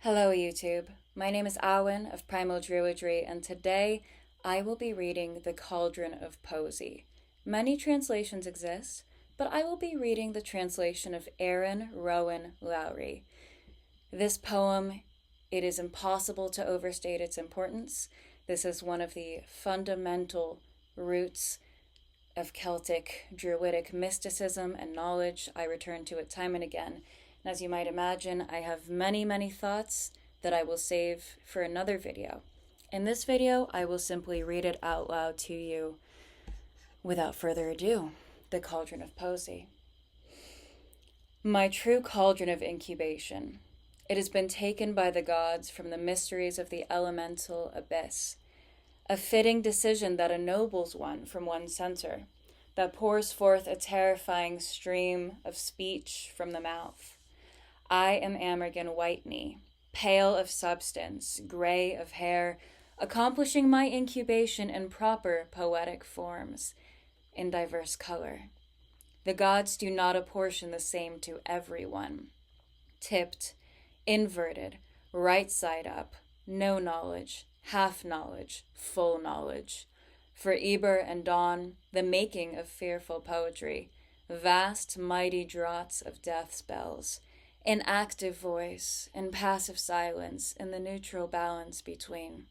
Hello YouTube, my name is Awen of Primal Druidry, and today I will be reading the Cauldron of Poesy. Many translations exist, but I will be reading the translation of Erynn Rowan Laurie. This poem, it is impossible to overstate its importance. This is one of the fundamental roots of Celtic Druidic mysticism and knowledge. I return to it time and again. And as you might imagine, I have many thoughts that I will save for another video. In this video, I will simply read it out loud to you. Without further ado, the Cauldron of Poesy. My true cauldron of incubation. It has been taken by the gods from the mysteries of the elemental abyss. A fitting decision that ennobles one from one center, that pours forth a terrifying stream of speech from the mouth. I am Amergin Whiteney, pale of substance, gray of hair, accomplishing my incubation in proper poetic forms, in diverse color. The gods do not apportion the same to everyone. Tipped, inverted, right side up, no knowledge, half knowledge, full knowledge. For Eber and Dawn, the making of fearful poetry, vast mighty draughts of death spells, in active voice, in passive silence, in the neutral balance between.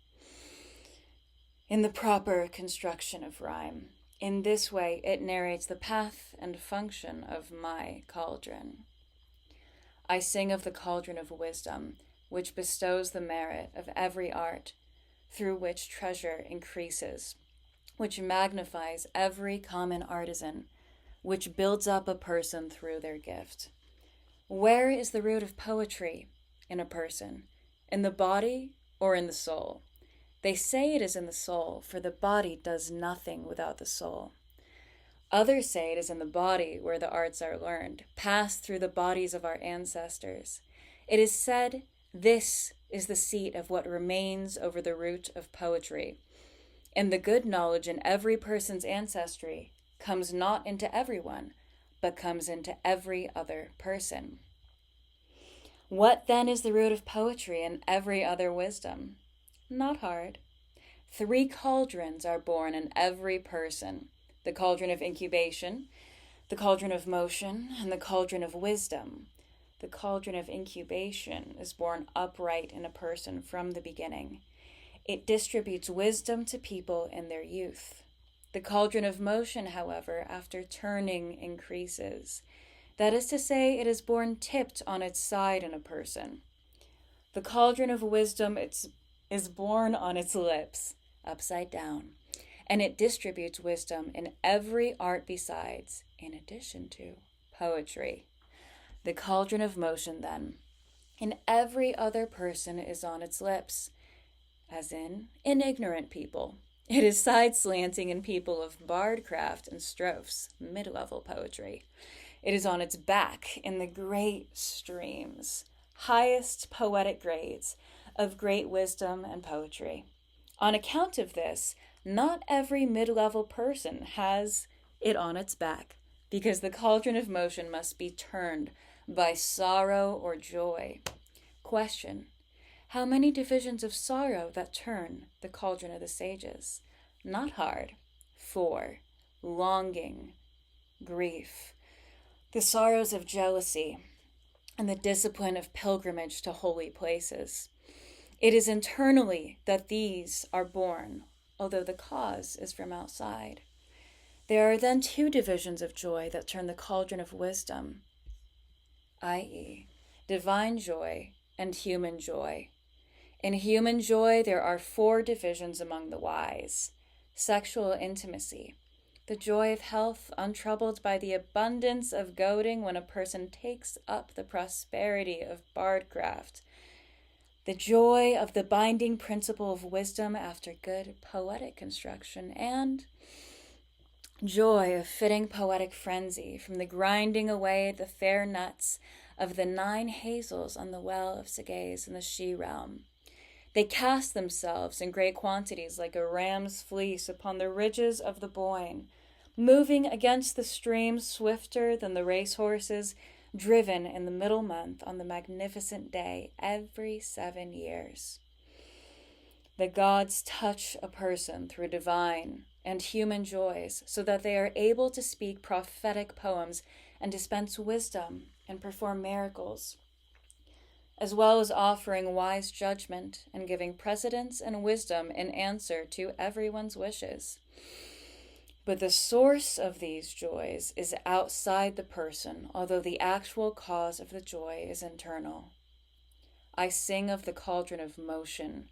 In the proper construction of rhyme. In this way, it narrates the path and function of my cauldron. I sing of the cauldron of wisdom, which bestows the merit of every art, through which treasure increases, which magnifies every common artisan, which builds up a person through their gift. Where is the root of poetry in a person? In the body or in the soul? They say it is in the soul, for the body does nothing without the soul. Others say it is in the body where the arts are learned, passed through the bodies of our ancestors. It is said this is the seat of what remains over the root of poetry. And the good knowledge in every person's ancestry comes not into everyone, but comes into every other person. What then is the root of poetry and every other wisdom? Not hard. 3 cauldrons are born in every person: the cauldron of incubation, the cauldron of motion, and the cauldron of wisdom. The cauldron of incubation is born upright in a person from the beginning. It distributes wisdom to people in their youth. The cauldron of motion, however, after turning, increases. That is to say, it is born tipped on its side in a person. The cauldron of wisdom is born on its lips, upside down, and it distributes wisdom in every art besides, in addition to poetry. The cauldron of motion, then, in every other person is on its lips, as in ignorant people. It is side-slanting in people of bardcraft and strophes, mid-level poetry. It is on its back in the great streams, highest poetic grades of great wisdom and poetry. On account of this, not every mid-level person has it on its back, because the cauldron of motion must be turned by sorrow or joy. Question: how many divisions of sorrow that turn the cauldron of the sages? Not hard. 4. Longing, grief, the sorrows of jealousy, and the discipline of pilgrimage to holy places. It is internally that these are born, although the cause is from outside. There are then 2 divisions of joy that turn the cauldron of wisdom, i.e., divine joy and human joy. In human joy, there are 4 divisions among the wise. Sexual intimacy, the joy of health, untroubled by the abundance of goading when a person takes up the prosperity of bardcraft. The joy of the binding principle of wisdom after good poetic construction, and joy of fitting poetic frenzy from the grinding away the fair nuts of the 9 hazels on the well of Sagaz in the she realm. They cast themselves in great quantities like a ram's fleece upon the ridges of the Boyne, moving against the stream swifter than the racehorses, driven in the middle month on the magnificent day every 7 years. The gods touch a person through divine and human joys so that they are able to speak prophetic poems and dispense wisdom and perform miracles, as well as offering wise judgment and giving precedence and wisdom in answer to everyone's wishes. But the source of these joys is outside the person, although the actual cause of the joy is internal. I sing of the cauldron of motion,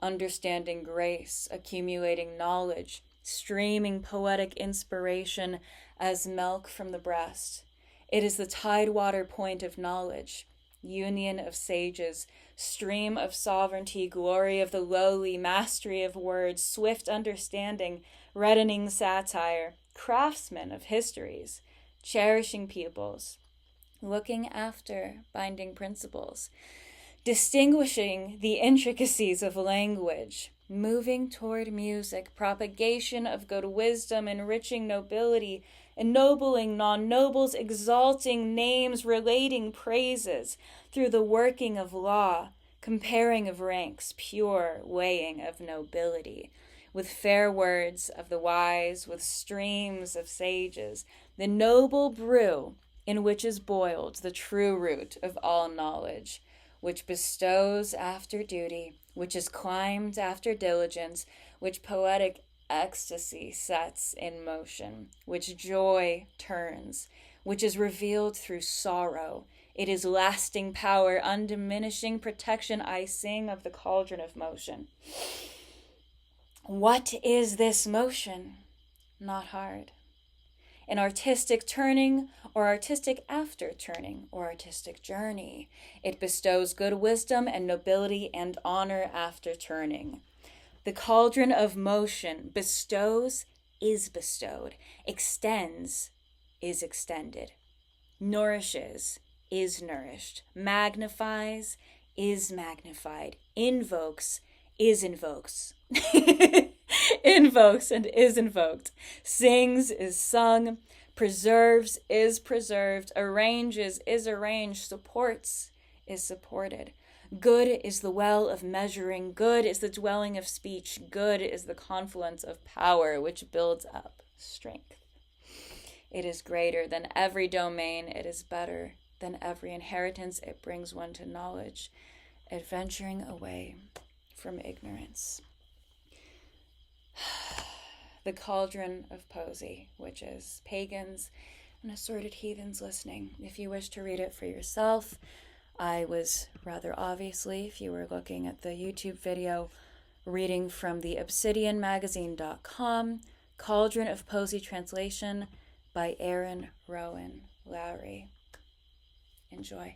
understanding grace, accumulating knowledge, streaming poetic inspiration as milk from the breast. It is the tidewater point of knowledge, union of sages, stream of sovereignty, glory of the lowly, mastery of words, swift understanding, reddening satire, craftsman of histories, cherishing pupils, looking after binding principles, distinguishing the intricacies of language, moving toward music, propagation of good wisdom, enriching nobility, ennobling non-nobles, exalting names, relating praises, through the working of law, comparing of ranks, pure weighing of nobility, with fair words of the wise, with streams of sages, the noble brew in which is boiled the true root of all knowledge, which bestows after duty, which is climbed after diligence, which poetic ecstasy sets in motion, which joy turns, which is revealed through sorrow. It is lasting power, undiminishing protection. I sing of the cauldron of motion. What is this motion? Not hard. An artistic turning, or artistic after turning, or artistic journey. It bestows good wisdom and nobility and honor after turning. The cauldron of motion bestows is bestowed, extends is extended, nourishes is nourished, magnifies is magnified, invokes is invokes, invokes and is invoked, sings is sung, preserves is preserved, arranges is arranged, supports is supported. Good is the well of measuring, good is the dwelling of speech, good is the confluence of power which builds up strength. It is greater than every domain, it is better than every inheritance, it brings one to knowledge, adventuring away from ignorance. The Cauldron of Poesy, which is pagans and assorted heathens listening. If you wish to read it for yourself, I was rather obviously, if you were looking at the YouTube video, reading from the obsidianmagazine.com, Cauldron of Poesy translation by Erynn Rowan Laurie. Enjoy.